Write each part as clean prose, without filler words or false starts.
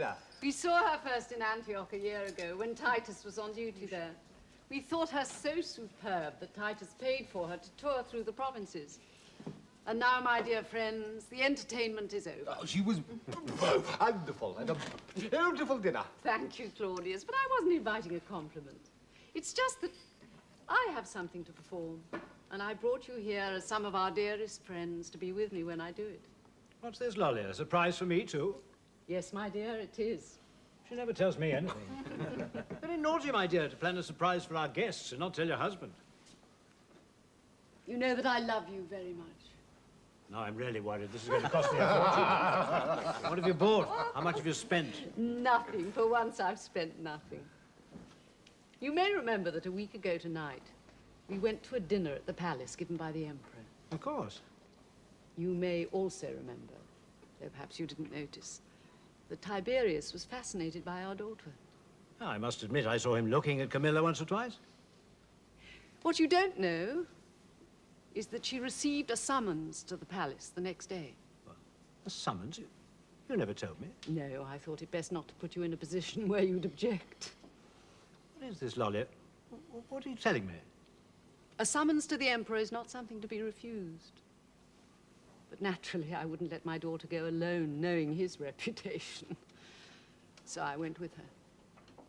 Camilla? We saw her first in Antioch a year ago when Titus was on duty there. We thought her so superb that Titus paid for her to tour through the provinces. And now, my dear friends, the entertainment is over. Oh, she was wonderful and a beautiful dinner. Thank you, Claudius, but I wasn't inviting a compliment. It's just that I have something to perform, and I brought you here as some of our dearest friends to be with me when I do it. What's this, Lolly? A surprise for me, too? Yes, my dear, it is. She never tells me anything. Very naughty, my dear, to plan a surprise for our guests and not tell your husband. You know that I love you very much. Now I'm really worried. This is going to cost me a fortune. What have you bought? How much have you spent? Nothing. For once, I've spent nothing. You may remember that a week ago tonight, we went to a dinner at the palace given by the Emperor. Of course. You may also remember, though perhaps you didn't notice, that Tiberius was fascinated by our daughter. I must admit I saw him looking at Camilla once or twice. What you don't know is that she received a summons to the palace the next day. What? A summons? You never told me. No, I thought it best not to put you in a position where you'd object. What is this, Lolly? What are you telling me? A summons to the Emperor is not something to be refused. But naturally, I wouldn't let my daughter go alone, knowing his reputation. So I went with her.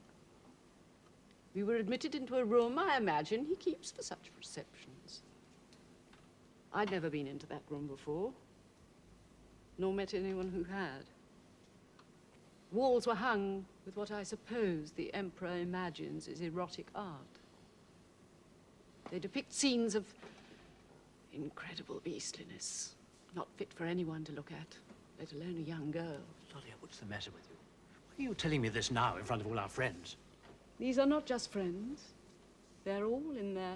We were admitted into a room I imagine he keeps for such receptions. I'd never been into that room before, nor met anyone who had. Walls were hung with what I suppose the Emperor imagines is erotic art. They depict scenes of incredible beastliness, not fit for anyone to look at, let alone a young girl. Lolly, what's the matter with you? Why are you telling me this now in front of all our friends? These are not just friends. They're all, in their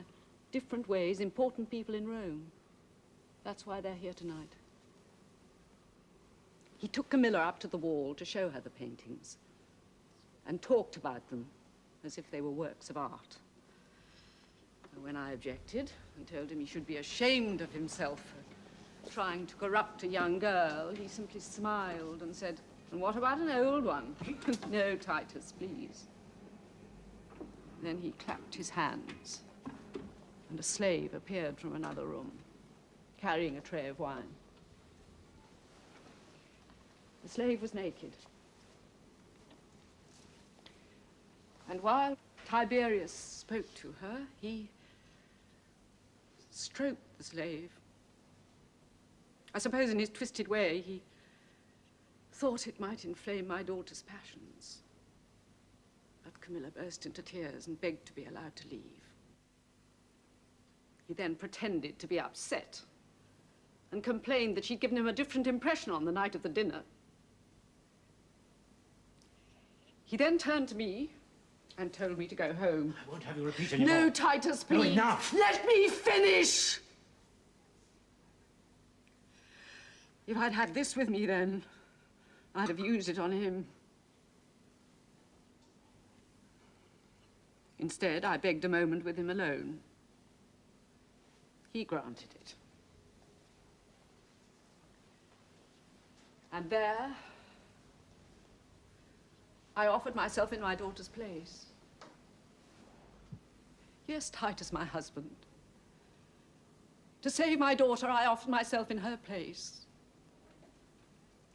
different ways, important people in Rome. That's why they're here tonight. He took Camilla up to the wall to show her the paintings and talked about them as if they were works of art. And when I objected and told him he should be ashamed of himself for trying to corrupt a young girl, he simply smiled and said, "And what about an old one?" "No, Titus, please." Then he clapped his hands, and a slave appeared from another room, carrying a tray of wine. The slave was naked. And while Tiberius spoke to her, he stroked the slave. I suppose in his twisted way, he thought it might inflame my daughter's passions. But Camilla burst into tears and begged to be allowed to leave. He then pretended to be upset and complained that she'd given him a different impression on the night of the dinner. He then turned to me and told me to go home. I won't have you repeat anymore. No, Titus, please. No, enough. Let me finish. If I'd had this with me then, I'd have used it on him. Instead, I begged a moment with him alone. He granted it. And there, I offered myself in my daughter's place. Yes, Titus, my husband. To save my daughter, I offered myself in her place.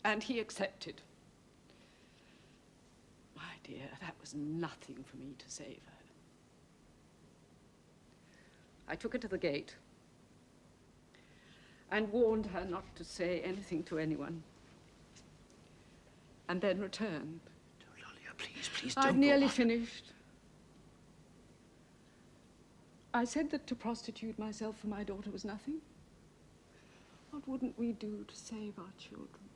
And he accepted. My dear, that was nothing for me to save her. I took her to the gate and warned her not to say anything to anyone, and then returned. Oh, Lolly, please don't. I've nearly finished. I said that to prostitute myself for my daughter was nothing. What wouldn't we do to save our children?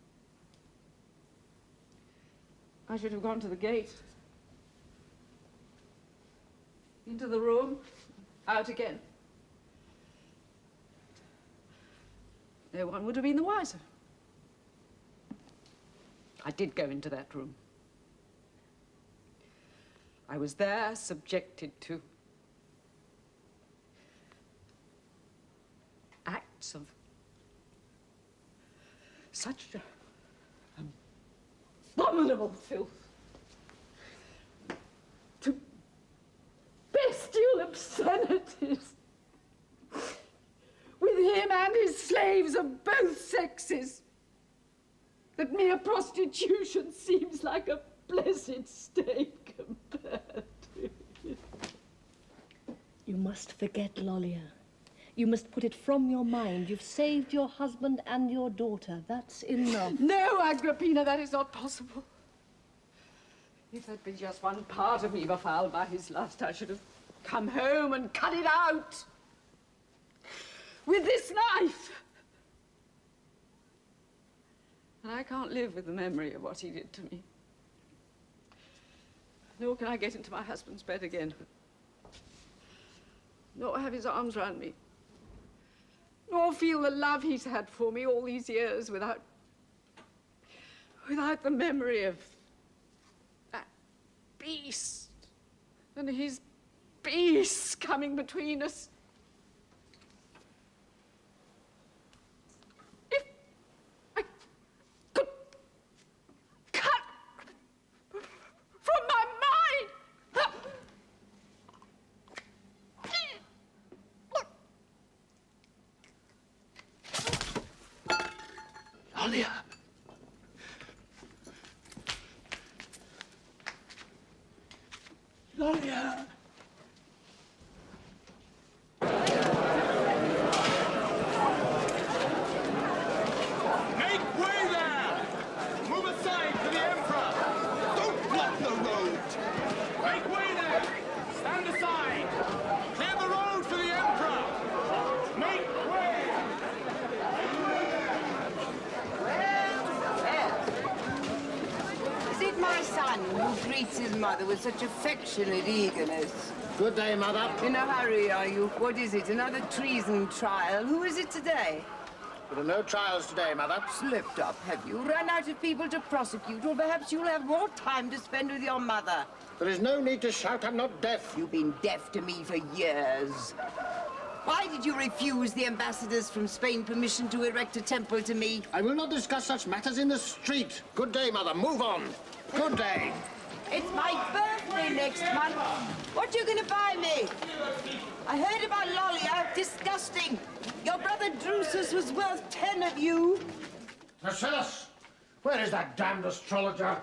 I should have gone to the gate, into the room, out again. No one would have been the wiser. I did go into that room. I was there subjected to acts of such abominable abominable filth, to bestial obscenities, with him and his slaves of both sexes, that mere prostitution seems like a blessed state compared to it. You must forget Lollia. You must put it from your mind. You've saved your husband and your daughter. That's enough. No, Agrippina, that is not possible. If there'd been just one part of me befouled by his lust, I should have come home and cut it out with this knife. And I can't live with the memory of what he did to me. Nor can I get into my husband's bed again. Nor have his arms round me. Nor feel the love he's had for me all these years without the memory of that beast and his beasts coming between us. If I could cut from my mind. Lollia. Lollia. Make way there! Move aside for the Emperor! Don't block the road! Make way there! Stand aside! Clear the road for the Emperor! Make way! Is it my son who greets his mother with such affectionate eagerness? Good day, Mother. In a hurry, are you? What is it, another treason trial? Who is it today? There are no trials today, Mother. Slipped up, have you? Run out of people to prosecute, or perhaps you'll have more time to spend with your mother. There is no need to shout. I'm not deaf. You've been deaf to me for years. Why did you refuse the ambassadors from Spain permission to erect a temple to me? I will not discuss such matters in the street. Good day, Mother. Move on. Good day. It's my birthday next month. What are you going to buy me? I heard about Lollia. Disgusting. Your brother Drusus was worth 10 of you. Marcellus, where is that damned astrologer?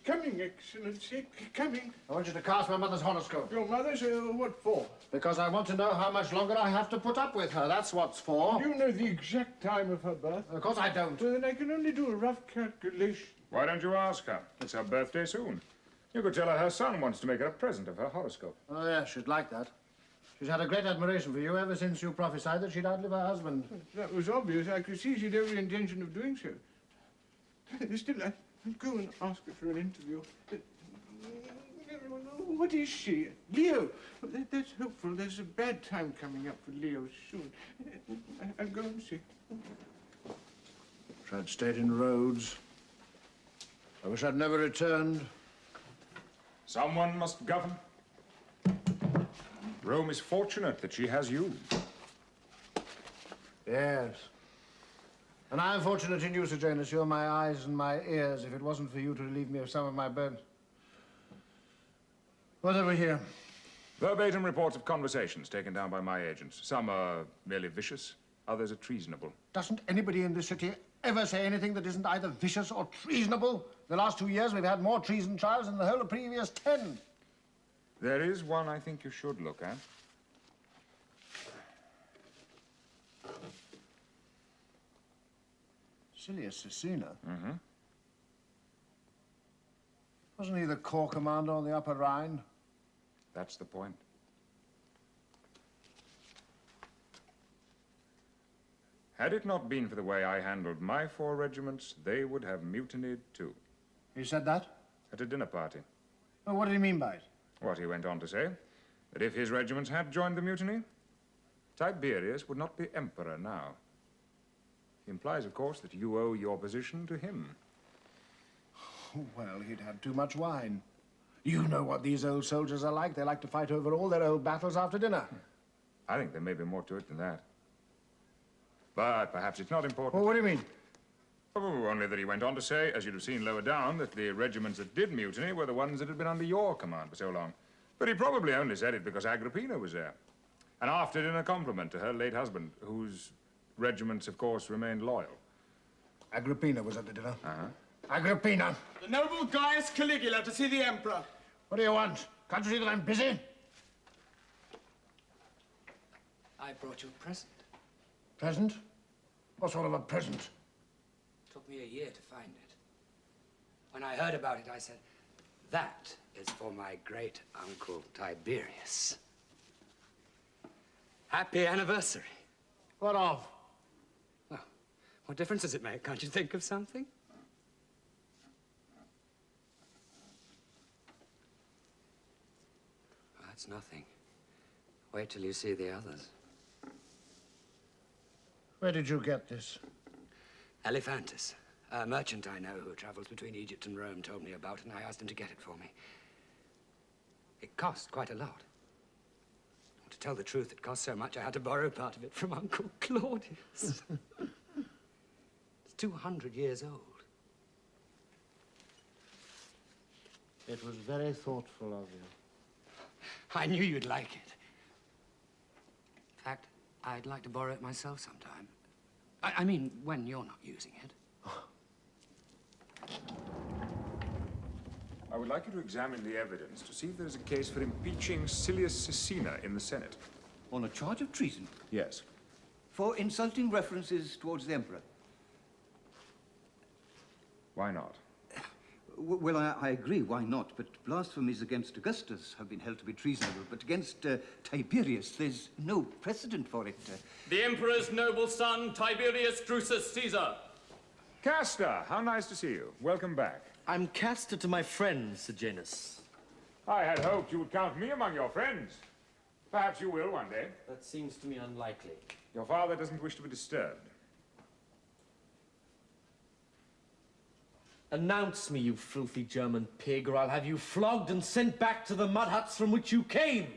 Coming, Excellency, coming. I want you to cast my mother's horoscope. Your mother's, what for? Because I want to know how much longer I have to put up with her. That's what's for. Do you know the exact time of her birth? Of course I don't. Well, then I can only do a rough calculation. Why don't you ask her? It's her birthday soon. You could tell her son wants to make her a present of her horoscope. Oh, yeah, she'd like that. She's had a great admiration for you ever since you prophesied that she'd outlive her husband. That was obvious. I could see she'd every intention of doing so. Still, I'll go and ask her for an interview. What is she? Leo! That's hopeful. There's a bad time coming up for Leo soon. I'll go and see. Wish I'd stayed in Rhodes. I wish I'd never returned. Someone must govern. Rome is fortunate that she has you. Yes. And I'm fortunate in you, Sir Janus. You're my eyes and my ears. If it wasn't for you to relieve me of some of my burden. What have we here? Verbatim reports of conversations taken down by my agents. Some are merely vicious, others are treasonable. Doesn't anybody in this city ever say anything that isn't either vicious or treasonable? The last 2 years, we've had more treason trials than the whole of previous 10. There is one I think you should look at. Silius Cecina? Mm-hmm. Wasn't he the corps commander on the Upper Rhine? That's the point. Had it not been for the way I handled my 4 regiments, they would have mutinied too. He said that? At a dinner party. Well, what did he mean by it? What he went on to say, that if his regiments had joined the mutiny, Tiberius would not be emperor now. He implies, of course, that you owe your position to him. Oh, well, he'd had too much wine. You know what these old soldiers are like. They like to fight over all their old battles after dinner. I think there may be more to it than that. But perhaps it's not important. Well, what do you mean? Oh, only that he went on to say, as you'd have seen lower down, that the regiments that did mutiny were the ones that had been under your command for so long. But he probably only said it because Agrippina was there. And after in a compliment to her late husband, whose regiments, of course, remained loyal. Agrippina was at the dinner. Uh-huh. Agrippina! The noble Gaius Caligula to see the Emperor. What do you want? Can't you see that I'm busy? I brought you a present. Present? What sort of a present? Took me a year to find it. When I heard about it, I said, that is for my great uncle Tiberius. Happy anniversary. What of? Well, what difference does it make? Can't you think of something? That's nothing. Wait till you see the others. Where did you get this? Elephantis, a merchant I know who travels between Egypt and Rome, told me about it, and I asked him to get it for me. It cost quite a lot. To tell the truth, it cost so much I had to borrow part of it from Uncle Claudius. It's 200 years old. It was very thoughtful of you. I knew you'd like it. In fact, I'd like to borrow it myself sometime. I mean, when you're not using it. I would like you to examine the evidence to see if there is a case for impeaching Silius Caecina in the Senate. On a charge of treason? Yes. For insulting references towards the Emperor? Why not? Well, I agree, why not? But blasphemies against Augustus have been held to be treasonable, but against Tiberius, there's no precedent for it. The Emperor's noble son, Tiberius Drusus Caesar. Castor, how nice to see you. Welcome back. I'm Castor to my friend, Sejanus. I had hoped you would count me among your friends. Perhaps you will one day. That seems to me unlikely. Your father doesn't wish to be disturbed. Announce me, you filthy German pig, or I'll have you flogged and sent back to the mud huts from which you came.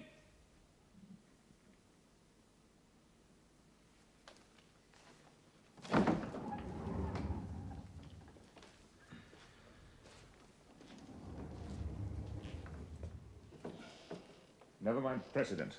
Never mind precedent.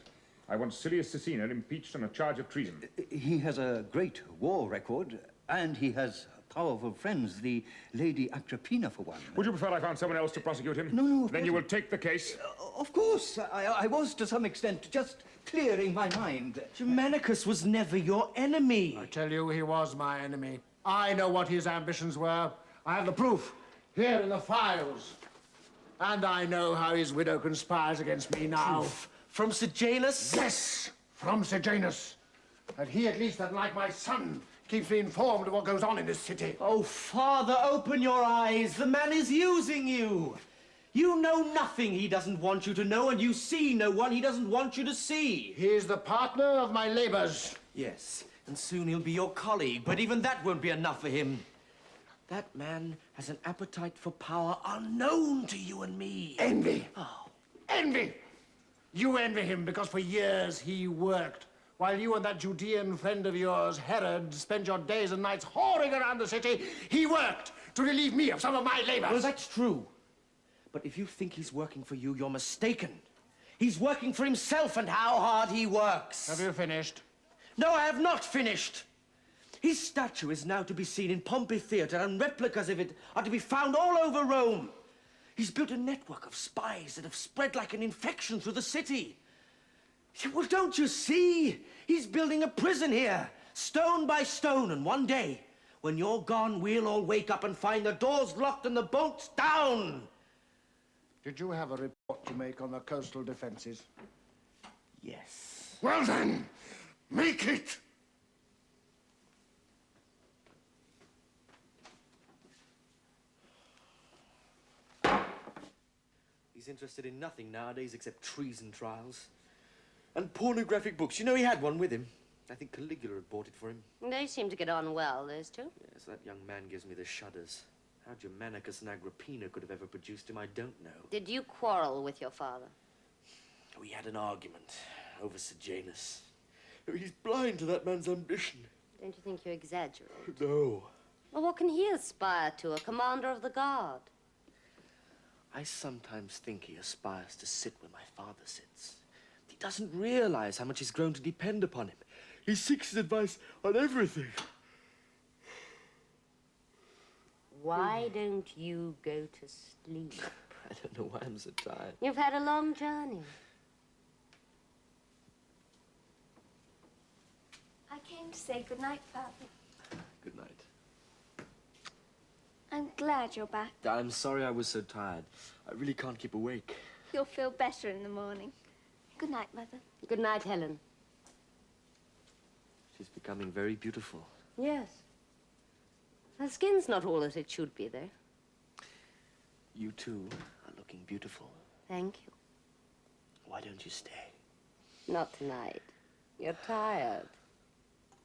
I want Silius Caecina impeached on a charge of treason. He has a great war record, and he has powerful friends, the Lady Agrippina, for one. Would you prefer I found someone else to prosecute him? No, Then you will take the case? Of course. I was, to some extent, just clearing my mind. Germanicus was never your enemy. I tell you, he was my enemy. I know what his ambitions were. I have the proof here in the files. And I know how his widow conspires against me now. Proof? From Sejanus? Yes, from Sejanus. And he, at least, unlike my son, keeps me informed of what goes on in this city. Oh, Father, open your eyes. The man is using you. You know nothing he doesn't want you to know, and you see no one he doesn't want you to see. He is the partner of my labors. Yes, and soon he'll be your colleague, but even that won't be enough for him. That man has an appetite for power unknown to you and me. Envy. Oh. Envy. You envy him because for years he worked, while you and that Judean friend of yours, Herod, spent your days and nights whoring around the city. He worked to relieve me of some of my labors. Well, that's true. But if you think he's working for you, you're mistaken. He's working for himself, and how hard he works. Have you finished? No, I have not finished. His statue is now to be seen in Pompey Theatre, and replicas of it are to be found all over Rome. He's built a network of spies that have spread like an infection through the city. Well, don't you see? He's building a prison here, stone by stone, and one day, when you're gone, we'll all wake up and find the doors locked and the bolts down. Did you have a report to make on the coastal defenses? Yes. Well then, make it! He's interested in nothing nowadays except treason trials. And pornographic books. You know, he had one with him. I think Caligula had bought it for him. They seem to get on well, those two. Yes, that young man gives me the shudders. How Germanicus and Agrippina could have ever produced him, I don't know. Did you quarrel with your father? We had an argument over Sejanus. He's blind to that man's ambition. Don't you think you exaggerate? No. Well, what can he aspire to, a commander of the guard? I sometimes think he aspires to sit where my father sits. He doesn't realize how much he's grown to depend upon him. He seeks his advice on everything. Why don't you go to sleep? I don't know why I'm so tired. You've had a long journey. I came to say goodnight, Father. Good night. I'm glad you're back. I'm sorry I was so tired. I really can't keep awake. You'll feel better in the morning. Good night, Mother. Good night, Helen. She's becoming very beautiful. Yes. Her skin's not all that it should be, though. You too are looking beautiful. Thank you. Why don't you stay? Not tonight. You're tired.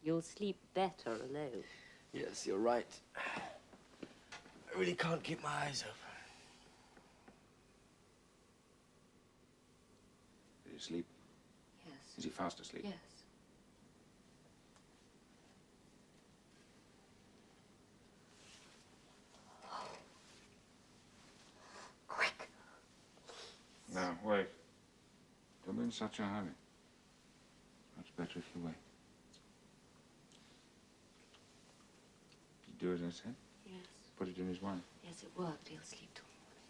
You'll sleep better alone. Yes, you're right. I really can't keep my eyes open. Did he sleep? Yes. Is he fast asleep? Yes. Quick. No, wait. Don't be in such a hurry. Much better if you wait. Did you do as I said? Yes. Put it in his wine. Yes, it worked. He'll sleep till morning.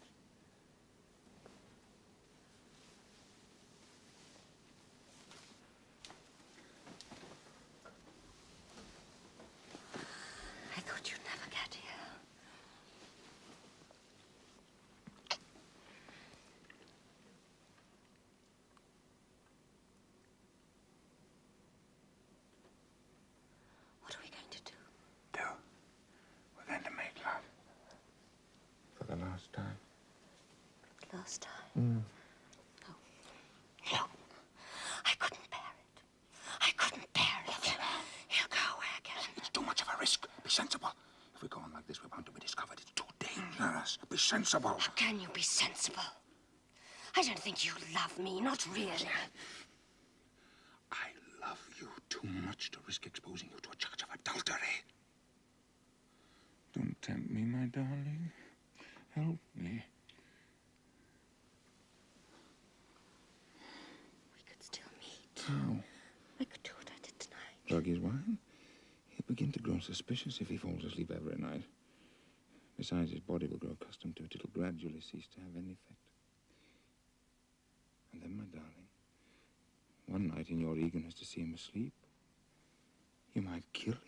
I thought you'd never get here. What are we going to do? We're going to make love. For the last time. Last time? No. No. I couldn't bear it. I couldn't bear it. He'll go away again. It's too much of a risk. Be sensible. If we go on like this, we're bound to be discovered. It's too dangerous. Be sensible. How can you be sensible? I don't think you love me, not really. I love you too much to risk exposing you to a charge of adultery. Don't tempt me, my darling. Help me. We could still meet. How? I could do what I did tonight. Drug his wine? He'll begin to grow suspicious if he falls asleep every night. Besides, his body will grow accustomed to it. It'll gradually cease to have any effect. And then, my darling, one night in your eagerness to see him asleep, you might kill him.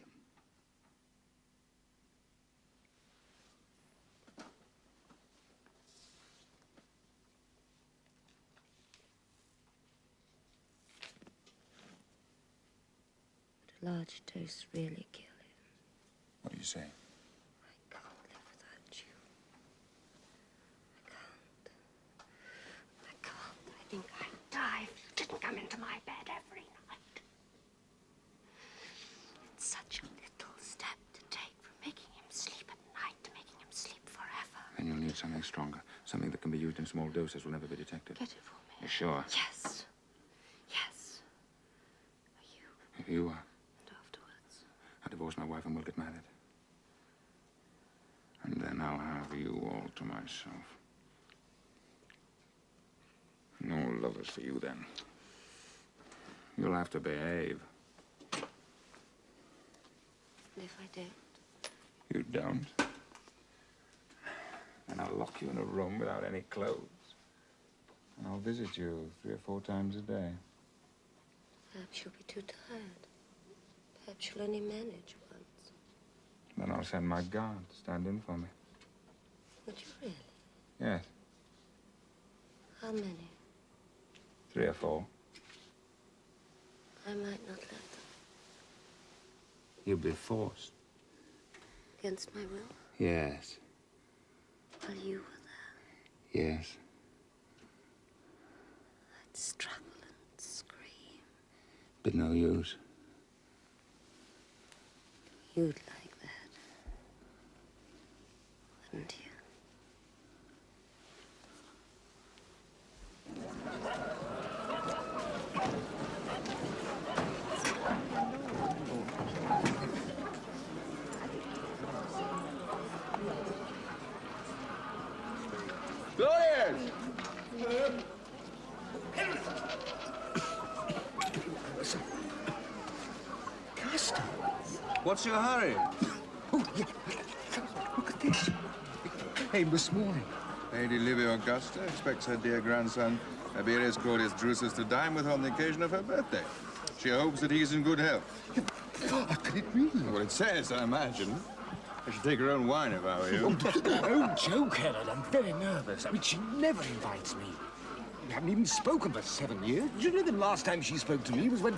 Would a large dose really kill him? What do you say? I can't live without you. I can't. I think I'd die if you didn't come into my bed every night. It's such a little step to take from making him sleep at night to making him sleep forever. Then you'll need something stronger. Something that can be used in small doses will never be detected. Get it for me. You're sure? Yes. Yes. If you are. And afterwards. I'll divorce my wife and we'll get married. And then I'll have you all to myself. No lovers for you then. You'll have to behave. And if I don't? You don't. And I'll lock you in a room without any clothes. And I'll visit you 3 or 4 times a day. Perhaps you'll be too tired. Perhaps you'll only manage once. Then I'll send my guard to stand in for me. Would you really? Yes, How many? 3 or 4. I might not let them. You'll be forced. Against my will? Yes, While you were there, yes. I'd struggle and scream. But no use. You'd like that, wouldn't you? Augusta! What's your hurry? Oh, yeah. Look at this. It came this morning. Lady Livia Augusta expects her dear grandson, Tiberius Claudius Drusus, to dine with her on the occasion of her birthday. She hopes that he is in good health. What can it mean? Well, it says, I imagine. I should take her own wine if I were you. Oh, joke, Herod. I'm very nervous. I mean, she never invites me. We haven't even spoken for 7 years. Do you know the last time she spoke to me was when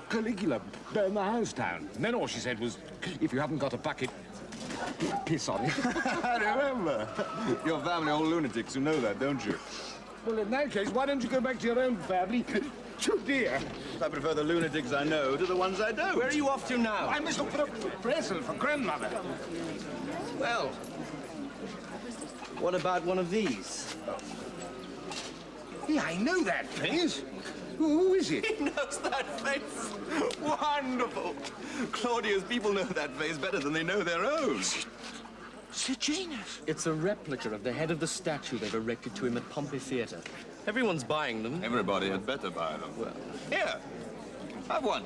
Caligula burned the house down? And then all she said was, if you haven't got a bucket, piss on it. I remember. Your family are all lunatics, you know that, don't you? Well, in that case, why don't you go back to your own family? Too dear. I prefer the lunatics I know to the ones I don't. Where are you off to now? I must look for a present for Grandmother. Well, what about one of these? Yeah, I know that face. Who is it? He knows that face. Wonderful. Claudius, people know that face better than they know their own. Sejanus. It's a replica of the head of the statue they've erected to him at Pompey Theatre. Everyone's buying them. Everybody had better buy them. Well, here, have one.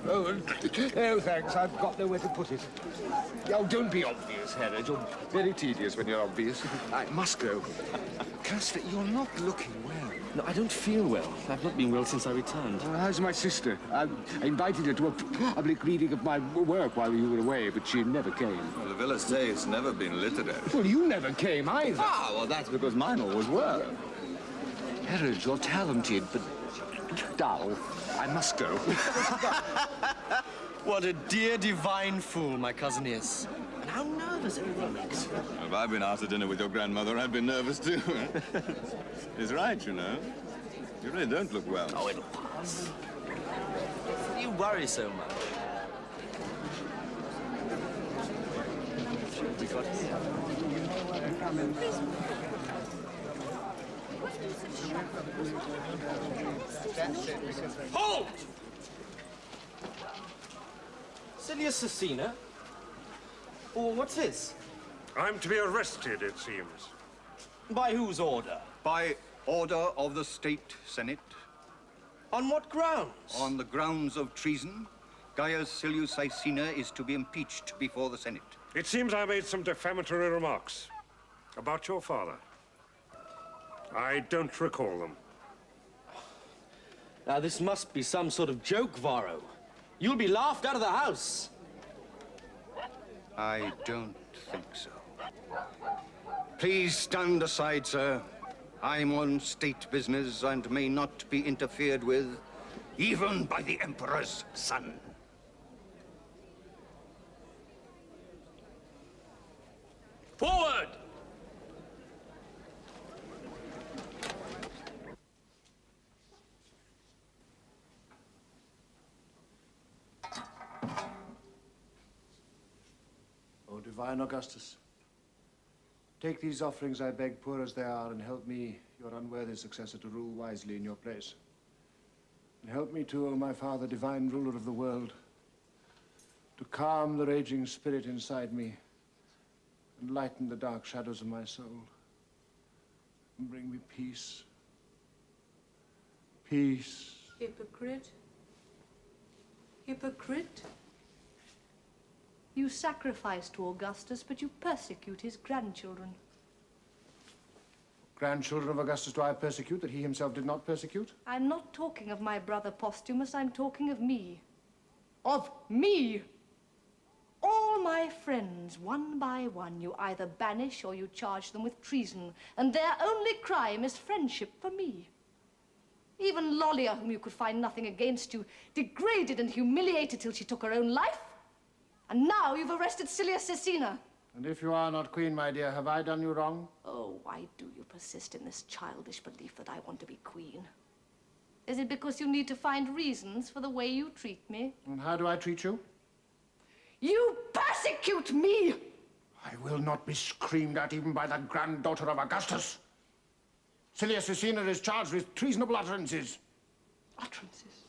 Oh, thanks. I've got nowhere to put it. Oh, don't be obvious, Herod. You're very tedious when you're obvious. I must go. Custer, you're not looking well. no, I don't feel well. I've not been well since I returned. How's my sister? I invited her to a public reading of my work while you were away, but she never came. Well, the villas say it's never been literary. Well, you never came either. Ah, well, that's because mine always were. Herod, you're talented, but dull. I must go. What a dear divine fool my cousin is. And how nervous everyone makes. If I'd been asked to dinner with your grandmother, I'd been nervous too. He's right, you know. You really don't look well. Oh, it'll pass. Why do you worry so much? We got Halt! Cilia Cecina? Or what's this? I'm to be arrested, it seems. By whose order? By order of the State Senate. On what grounds? On the grounds of treason, Gaius Silius Caecina is to be impeached before the Senate. It seems I made some defamatory remarks about your father. I don't recall them. Now, this must be some sort of joke, Varro. You'll be laughed out of the house. I don't think so. Please stand aside, sir. I'm on state business and may not be interfered with, even by the Emperor's son. Forward! O divine Augustus, take these offerings, I beg, poor as they are, and help me, your unworthy successor, to rule wisely in your place. And help me too, O my Father, divine ruler of the world, to calm the raging spirit inside me and lighten the dark shadows of my soul and bring me peace. Peace. Hypocrite. Hypocrite. You sacrifice to Augustus, but you persecute his grandchildren. Grandchildren of Augustus do I persecute that he himself did not persecute? I'm not talking of my brother Postumus, I'm talking of me. Of me! All my friends, one by one, you either banish or you charge them with treason, and their only crime is friendship for me. Even Lollia, whom you could find nothing against, you degraded and humiliated till she took her own life. And now you've arrested Cilia Cecina. And if you are not queen, my dear, have I done you wrong? Oh, why do you persist in this childish belief that I want to be queen? Is it because you need to find reasons for the way you treat me? And how do I treat you? You persecute me! I will not be screamed at even by the granddaughter of Augustus. Cilia Cecina is charged with treasonable utterances. Utterances?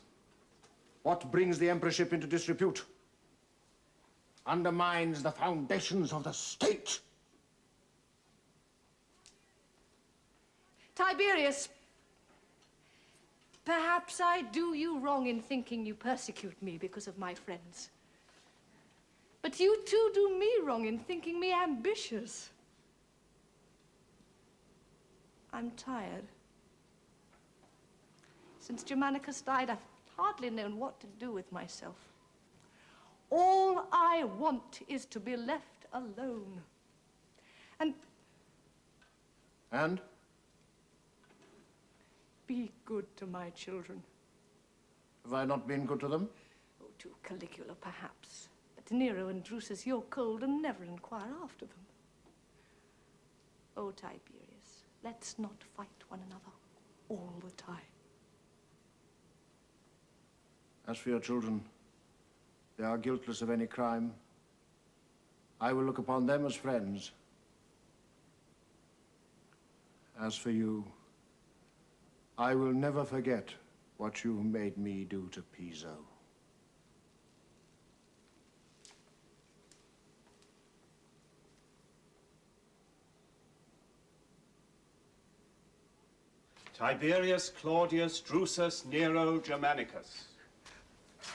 What brings the emperorship into disrepute? Undermines the foundations of the state. Tiberius, Perhaps I do you wrong in thinking you persecute me because of my friends. But you too do me wrong in thinking me ambitious. I'm tired. Since Germanicus died, I've hardly known what to do with myself. All I want is to be left alone. And? Be good to my children. Have I not been good to them? Oh, to Caligula, perhaps. But to Nero and Drusus, you're cold and never inquire after them. Oh, Tiberius, let's not fight one another all the time. As for your children, they are guiltless of any crime. I will look upon them as friends. As for you, I will never forget what you made me do to Piso. Tiberius, Claudius, Drusus, Nero, Germanicus.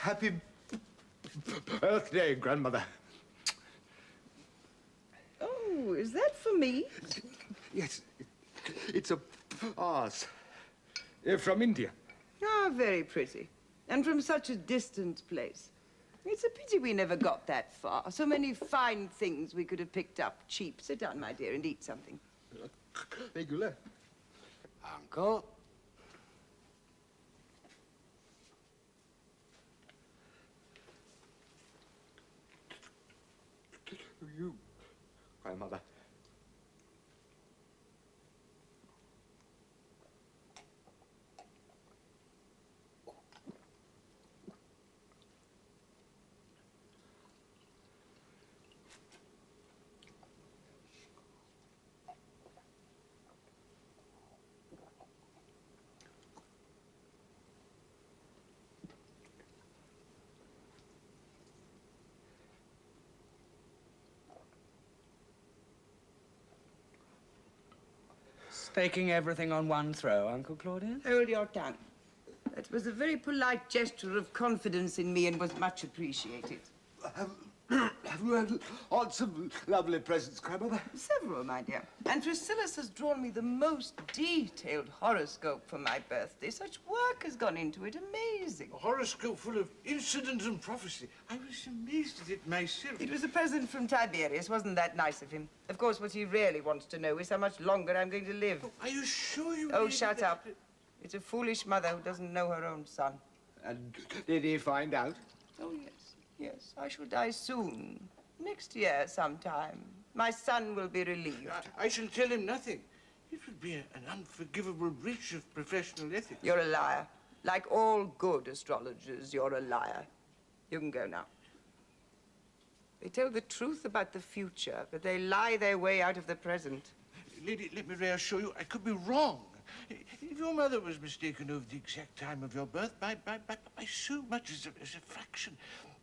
Happy birthday, Grandmother. Oh, is that for me? Yes, it's a vase from India. Ah, very pretty. And from such a distant place. It's a pity we never got that far. So many fine things we could have picked up cheap. Sit down, my dear, and eat something. Regular. Uncle? You, Grandmother. Taking everything on one throw, Uncle Claudius? Hold your tongue. That was a very polite gesture of confidence in me and was much appreciated. Have you had lots of lovely presents, Grandmother? Several, my dear. And Priscillus has drawn me the most detailed horoscope for my birthday. Such work has gone into it. Amazing. A horoscope full of incident and prophecy. I was amazed at it myself. It was a present from Tiberius. Wasn't that nice of him? Of course, what he really wants to know is how much longer I'm going to live. Oh, are you sure you... Oh, shut up. It's a foolish mother who doesn't know her own son. And did he find out? Oh, yes. Yes, I shall die soon. Next year sometime. My son will be relieved. I shall tell him nothing. It would be an unforgivable breach of professional ethics. You're a liar. Like all good astrologers, you're a liar. You can go now. They tell the truth about the future, but they lie their way out of the present. Lady, let me reassure you, I could be wrong. If your mother was mistaken over the exact time of your birth, by so much as a fraction,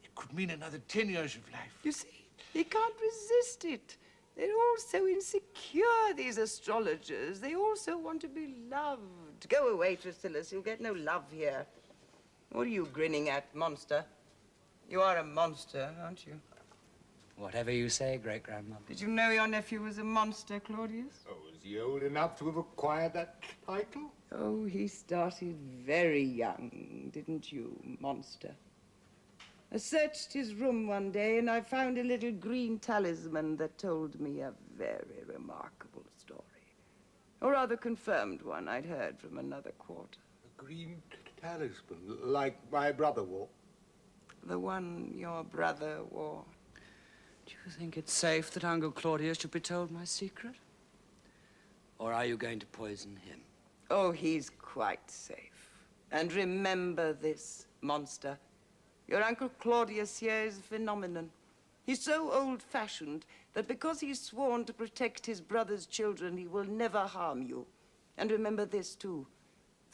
it could mean another 10 years of life. You see, he can't resist it. They're all so insecure, these astrologers. They also want to be loved. Go away, Priscillus. You'll get no love here. What are you grinning at, monster? You are a monster, aren't you? Whatever you say, great-grandmother. Did you know your nephew was a monster, Claudius? Oh, was he old enough to have acquired that title? Oh, he started very young, didn't you, monster? I searched his room one day and I found a little green talisman that told me a very remarkable story. Or rather confirmed one I'd heard from another quarter. A green talisman, like my brother wore? The one your brother wore. Do you think it's safe that Uncle Claudius should be told my secret? Or are you going to poison him? Oh, he's quite safe. And remember this, monster. Your Uncle Claudius here is a phenomenon. He's so old-fashioned that because he's sworn to protect his brother's children, he will never harm you. And remember this, too.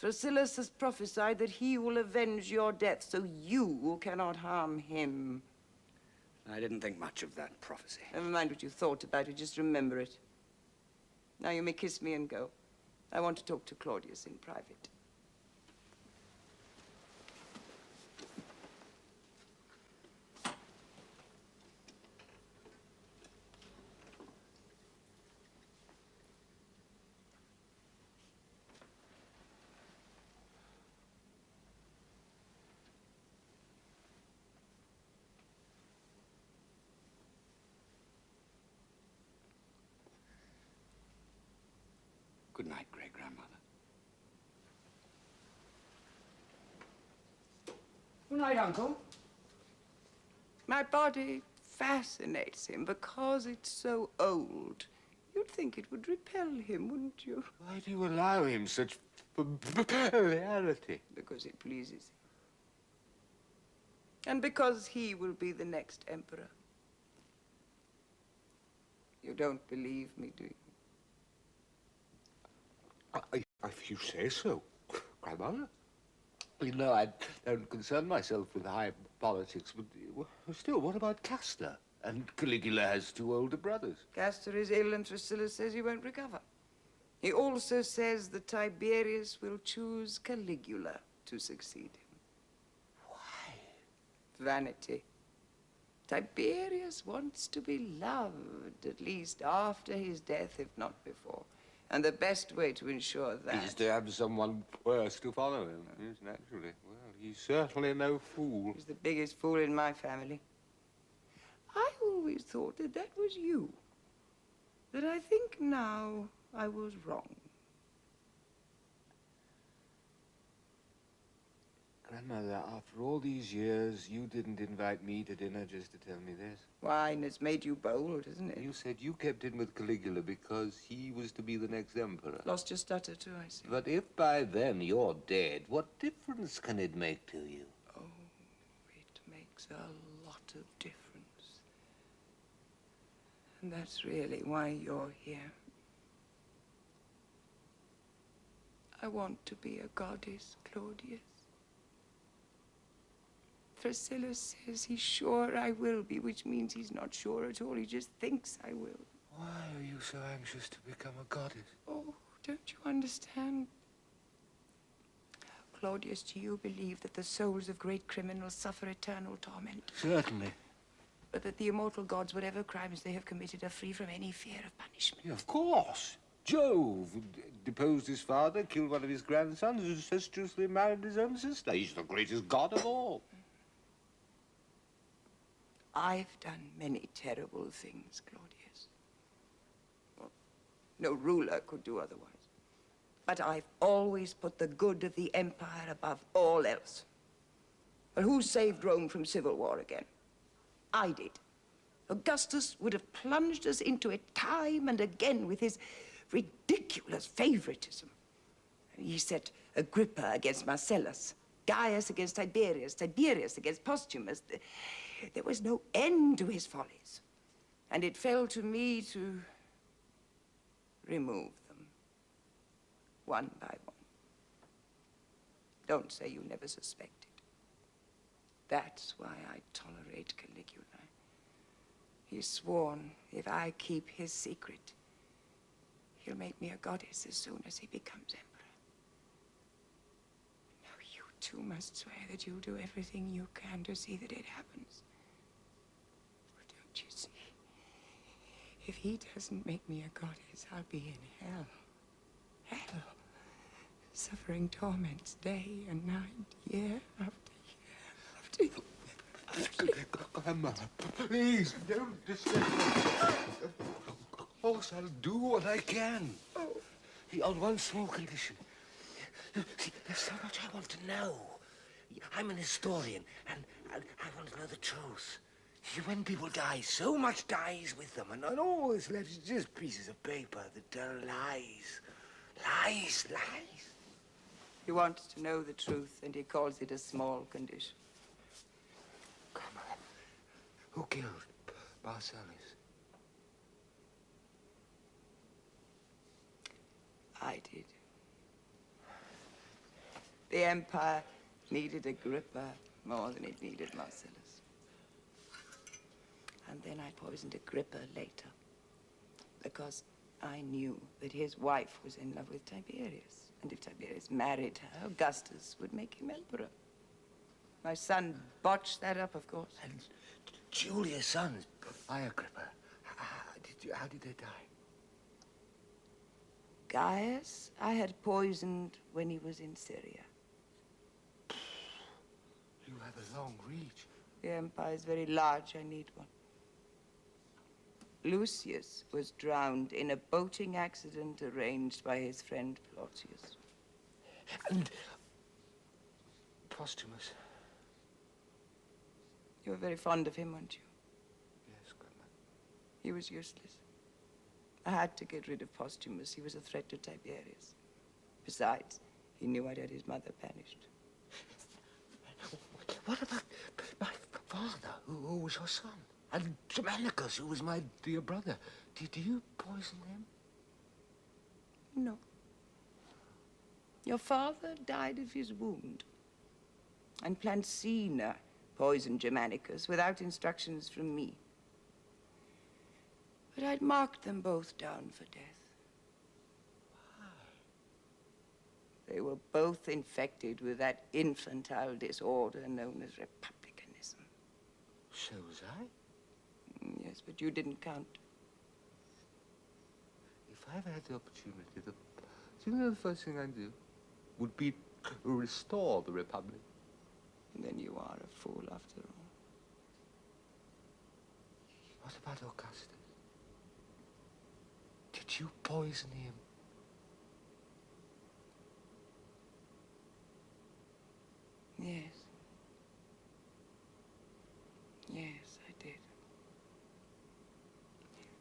Thrasyllus has prophesied that he will avenge your death, so you cannot harm him. I didn't think much of that prophecy. Never mind what you thought about it, just remember it. Now you may kiss me and go. I want to talk to Claudius in private. night, great-grandmother. Good night, Uncle. My body fascinates him because it's so old. You'd think it would repel him, wouldn't you? Why do you allow him such familiarity? Because it pleases him. And because he will be the next emperor. You don't believe me, do you? If you say so, grandmother. You know, I don't concern myself with high politics, but still, what about Castor? And Caligula has 2 older brothers. Castor is ill and Drusilla says he won't recover. He also says that Tiberius will choose Caligula to succeed him. Why? Vanity. Tiberius wants to be loved, at least after his death, if not before. And the best way to ensure that is to have someone worse to follow him. Yes, naturally. Well, he's certainly no fool. He's the biggest fool in my family. I always thought that that was you. But I think now I was wrong. Grandmother, after all these years, you didn't invite me to dinner just to tell me this. Wine has made you bold, hasn't it? You said you kept in with Caligula because he was to be the next emperor. Lost your stutter, too, I see. But if by then you're dead, what difference can it make to you? Oh, it makes a lot of difference. And that's really why you're here. I want to be a goddess, Claudius. Drusilla says he's sure I will be, which means he's not sure at all. He just thinks I will. Why are you so anxious to become a goddess? Oh, don't you understand? Claudius, do you believe that the souls of great criminals suffer eternal torment? Certainly. But that the immortal gods, whatever crimes they have committed, are free from any fear of punishment? Yeah, of course. Jove deposed his father, killed one of his grandsons, incestuously married his own sister. He's the greatest god of all. I've done many terrible things, Claudius. Well, no ruler could do otherwise. But I've always put the good of the empire above all else. But who saved Rome from civil war again? I did. Augustus would have plunged us into it time and again with his ridiculous favoritism. He set Agrippa against Marcellus, Gaius against Tiberius, Tiberius against Postumus. There was no end to his follies. And it fell to me to remove them, one by one. Don't say you never suspected. That's why I tolerate Caligula. He's sworn if I keep his secret, he'll make me a goddess as soon as he becomes emperor. Now you too must swear that you'll do everything you can to see that it happens. Don't you see? If he doesn't make me a goddess, I'll be in hell. Hell. Suffering torments day and night, year after year after year. Grandma, please, don't disturb me. Of course, I'll do what I can. On one small condition. See, there's so much I want to know. I'm an historian, and I want to know the truth. See, when people die, so much dies with them, and all that's left is just pieces of paper that tell lies. Lies, lies. He wants to know the truth, and he calls it a small condition. Who killed Marcellus? I did. The empire needed Agrippa more than it needed Marcellus. And then I poisoned Agrippa later, because I knew that his wife was in love with Tiberius. And if Tiberius married her, Augustus would make him emperor. My son botched that up, of course. And Julia's sons, by Agrippa, how did they die? Gaius, I had poisoned when he was in Syria. You have a long reach. The empire is very large. I need one. Lucius was drowned in a boating accident arranged by his friend Claudius. And Posthumus. You were very fond of him, weren't you? Yes, Grandma. He was useless. I had to get rid of Posthumus. He was a threat to Tiberius. Besides, he knew I'd had his mother banished. What about my father, who was your son? And Germanicus, who was my dear brother? Did you poison them? No. Your father died of his wound. And Plancina poisoned Germanicus without instructions from me. But I'd marked them both down for death. Why? They were both infected with that infantile disorder known as republicanism. So was I? Yes, but you didn't count. If I ever had the opportunity, do you know the first thing I'd do would be to restore the Republic? Then you are a fool after all. What about Augustus? Did you poison him? Yes. Yes, I did.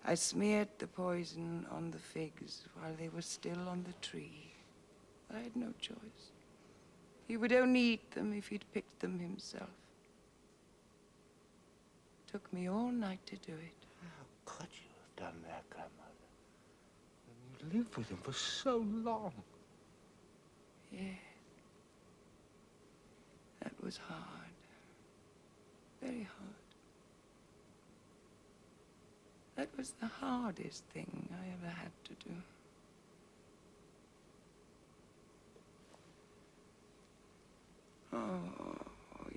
I smeared the poison on the figs while they were still on the tree. I had no choice. He would only eat them if he'd picked them himself. Took me all night to do it. How could you have done that, Grandmother? And you lived with him for so long. Yes. That was hard. Very hard. That was the hardest thing I ever had to do. Oh,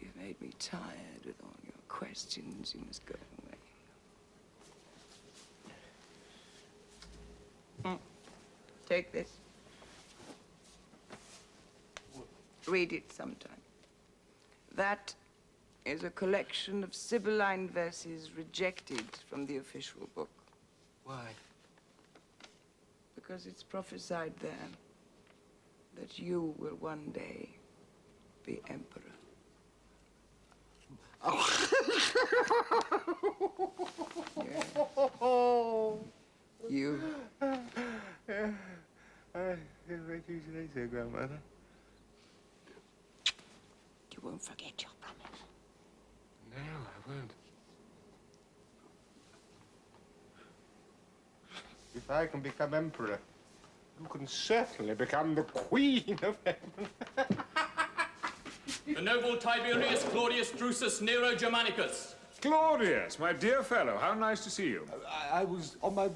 you've made me tired with all your questions. You must go away. Take this. Read it sometime. That is a collection of Sibylline verses rejected from the official book. Why? Because it's prophesied there that you will one day be emperor. Oh. You. What did you say, Grandmother? You won't forget your promise. No, I won't. If I can become emperor, you can certainly become the queen of heaven. The noble Tiberius Claudius Drusus Nero Germanicus. Claudius, my dear fellow, how nice to see you. I was on my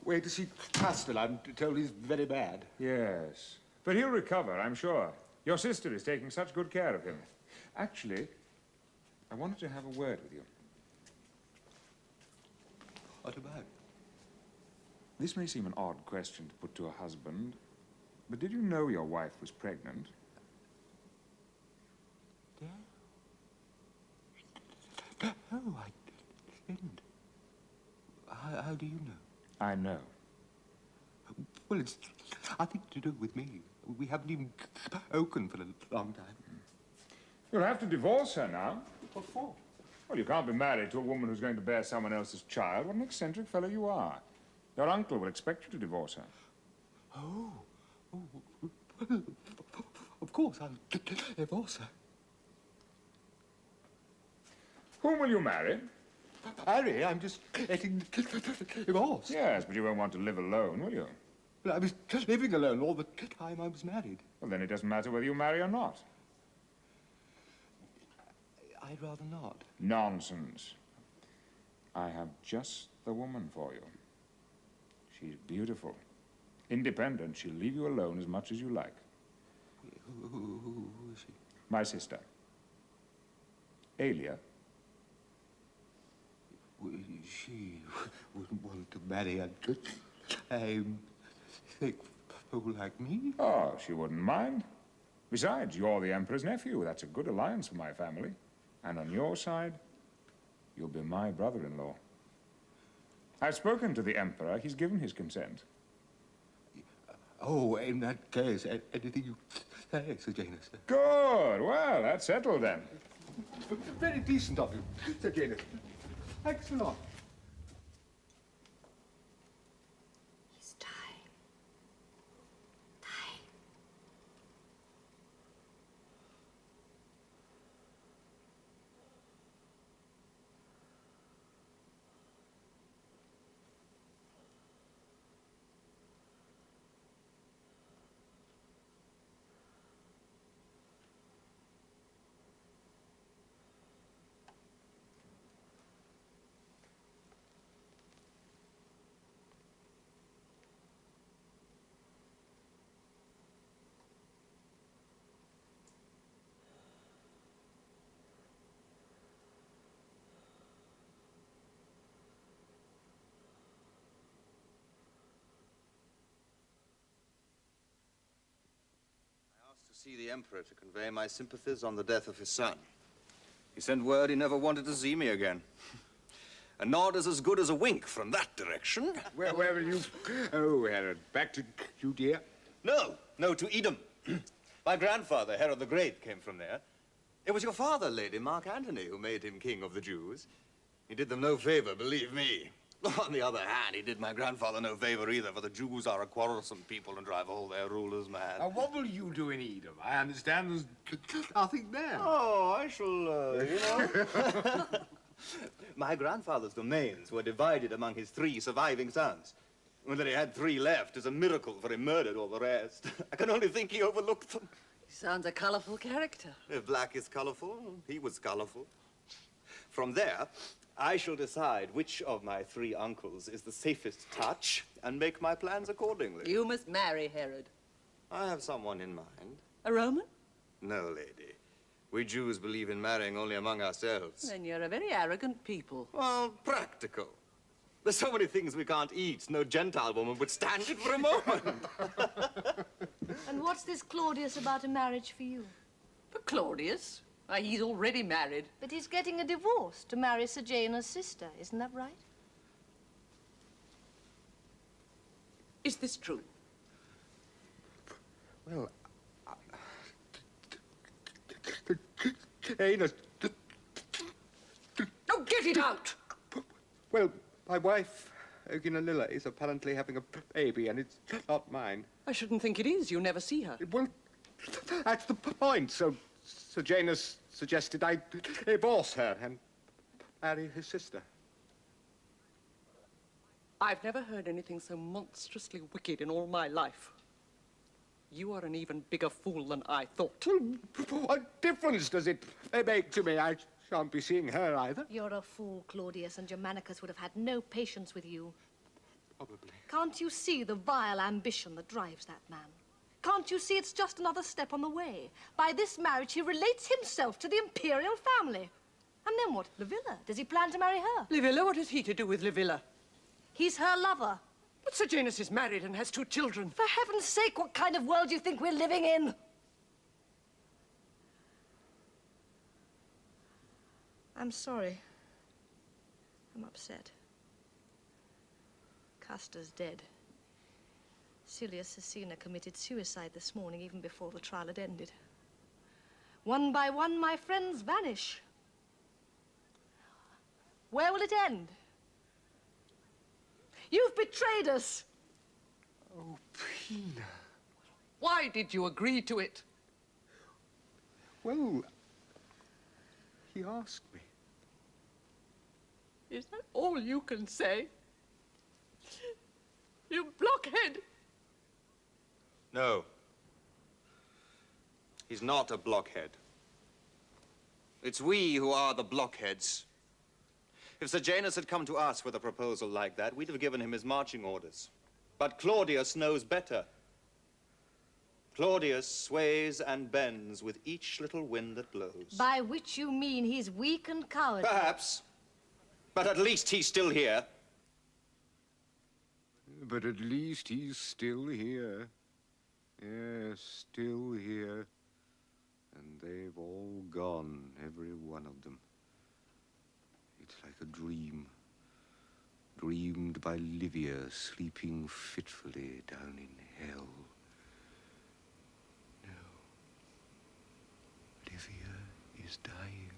way to see Castle. I'm told he's very bad. Yes, but he'll recover, I'm sure. Your sister is taking such good care of him. Actually, I wanted to have a word with you. What about? This may seem an odd question to put to a husband, but did you know your wife was pregnant? No, I didn't. How do you know? I know. Well, it's nothing to do with me. We haven't even spoken for a long time. You'll have to divorce her now. What for? Well, you can't be married to a woman who's going to bear someone else's child. What an eccentric fellow you are. Your uncle will expect you to divorce her. Oh, well, of course I'll divorce her. Whom will you marry? Harry, I'm just getting divorced. Yes, but you won't want to live alone, will you? Well, I was living alone all the time I was married. Well, then it doesn't matter whether you marry or not. I'd rather not. Nonsense. I have just the woman for you. She's beautiful. Independent. She'll leave you alone as much as you like. Who is she? My sister. Alia. She wouldn't want to marry a thick fool like me. Oh, she wouldn't mind. Besides, you're the Emperor's nephew. That's a good alliance for my family. And on your side, you'll be my brother-in-law. I've spoken to the Emperor. He's given his consent. Oh, in that case, anything you say, Sir Janus. Good. Well, that's settled then. Very decent of you, Sir Janus. Thanks a lot. He's dying. Dying. See the Emperor to convey my sympathies on the death of his son. He sent word he never wanted to see me again. A nod is as good as a wink from that direction. Where will you... Oh, Herod, back to Judea? No, to Edom. My grandfather, Herod the Great, came from there. It was your father, Lady Mark Antony, who made him king of the Jews. He did them no favor, believe me. On the other hand, he did my grandfather no favor either, for the Jews are a quarrelsome people and drive all their rulers mad. What will you do in Edom? I understand there's nothing there. Oh, I shall, My grandfather's domains were divided among his 3 surviving sons. When that he had 3 left is a miracle, for he murdered all the rest. I can only think he overlooked them. He sounds a colorful character. If black is colorful, he was colorful. From there, I shall decide which of my 3 uncles is the safest touch and make my plans accordingly. You must marry Herod. I have someone in mind. A Roman? No, lady. We Jews believe in marrying only among ourselves. Then you're a very arrogant people. Well, practical. There's so many things we can't eat. No Gentile woman would stand it for a moment. And what's this Claudius about a marriage for you? For Claudius? Why, he's already married. But he's getting a divorce to marry Sejanus' sister, isn't that right? Is this true? Well, Janus... Oh, get it out! Well, my wife, Oginalilla, is apparently having a baby, and it's not mine. I shouldn't think it is. You never see her. Well, that's the point. So Janus suggested I divorce her and marry his sister. I've never heard anything so monstrously wicked in all my life. You are an even bigger fool than I thought. What difference does it make to me? I shan't be seeing her either. You're a fool, Claudius, and Germanicus would have had no patience with you. Probably. Can't you see the vile ambition that drives that man? Can't you see it's just another step on the way? By this marriage, he relates himself to the imperial family. And then what? Livilla? Does he plan to marry her? Livilla? What has he to do with Livilla? He's her lover. But Sejanus is married and has 2 children. For heaven's sake, what kind of world do you think we're living in? I'm sorry. I'm upset. Castor's dead. Silius Cecina committed suicide this morning, even before the trial had ended. One by one, my friends vanish. Where will it end? You've betrayed us. Oh, Pina. Why did you agree to it? Well, he asked me. Is that all you can say? You blockhead! No. He's not a blockhead. It's we who are the blockheads. If Sejanus had come to us with a proposal like that, we'd have given him his marching orders. But Claudius knows better. Claudius sways and bends with each little wind that blows. By which you mean he's weak and cowardly. Perhaps. But at least he's still here. But at least he's still here. Yes, still here. And they've all gone, every one of them. It's like a dream. dreamed by Livia sleeping fitfully down in hell. No. Livia is dying.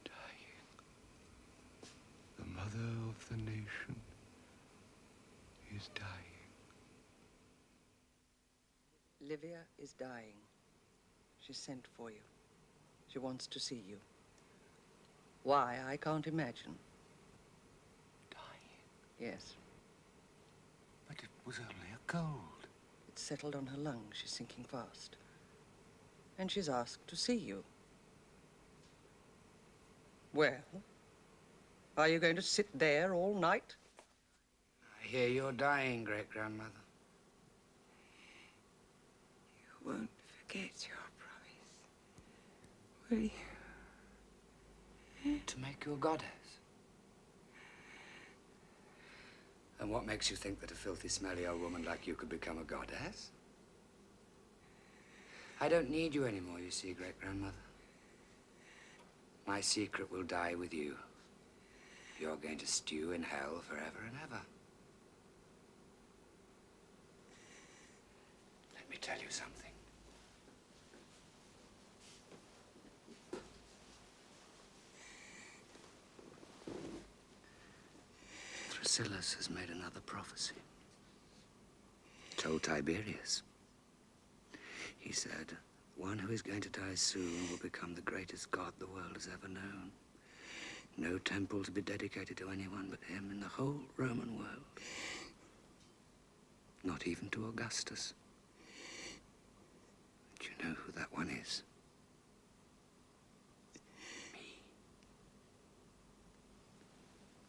Dying. The mother of the nation is dying. Livia is dying. She sent for you. She wants to see you. Why, I can't imagine. Dying? Yes. But it was only a cold. It's settled on her lungs. She's sinking fast. And she's asked to see you. Well, are you going to sit there all night? I hear you're dying, great-grandmother. You won't forget your promise, will you? To make you a goddess. And what makes you think that a filthy, smelly old woman like you could become a goddess? I don't need you anymore, you see, great-grandmother. My secret will die with you. You're going to stew in hell forever and ever. Let me tell you something. Thrasylus has made another prophecy. Told Tiberius. He said, one who is going to die soon will become the greatest god the world has ever known. No temple to be dedicated to anyone but him in the whole Roman world. Not even to Augustus. Do you know who that one is? Me.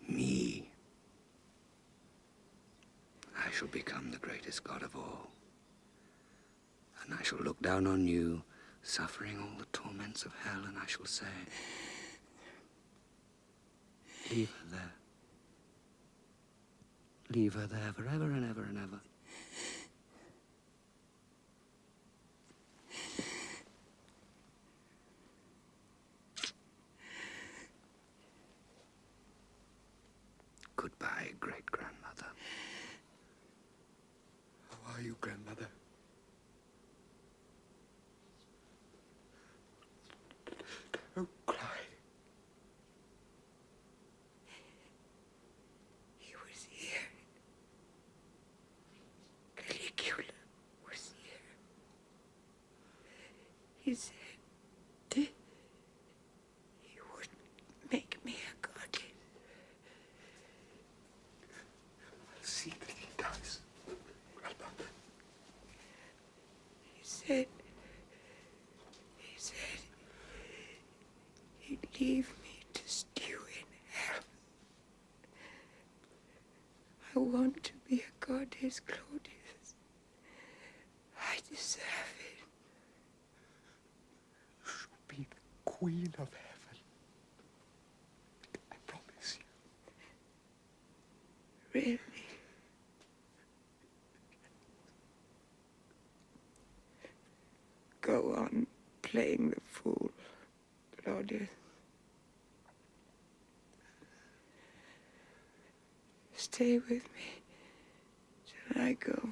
Me. I shall become the greatest god of all. And I shall look down on you, suffering all the torments of hell, and I shall say, leave her there. Leave her there forever and ever and ever. Goodbye, great-grandmother. How are you, grandmother? Don't cry. He was here. Caligula was here. He said he would make me a goddess. I'll see that he does, grandmother. He said he'd leave me to stew in hell. I want to be a goddess, Claudius. I deserve it. You shall be the queen of heaven. I promise you. Really? Go on playing the fool, Claudius. Stay with me till I go.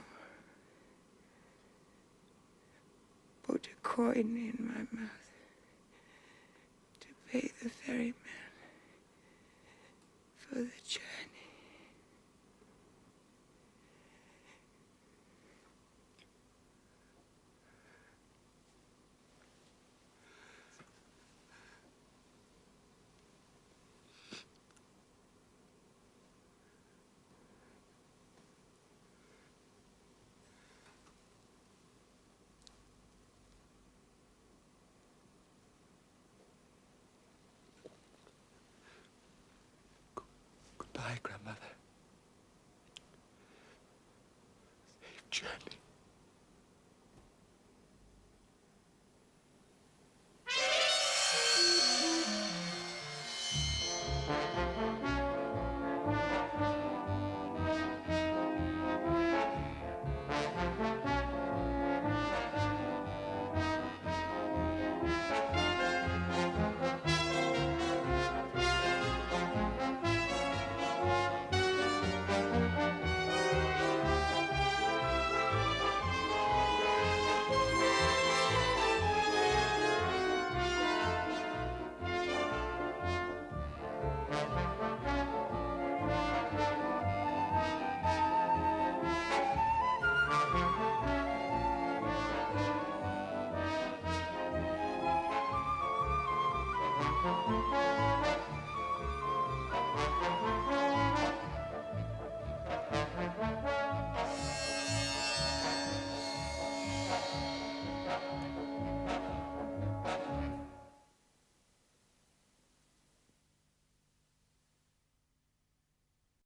Put a coin in my mouth to pay the ferryman for the journey. Goodbye, grandmother. Safe journey. Thank you.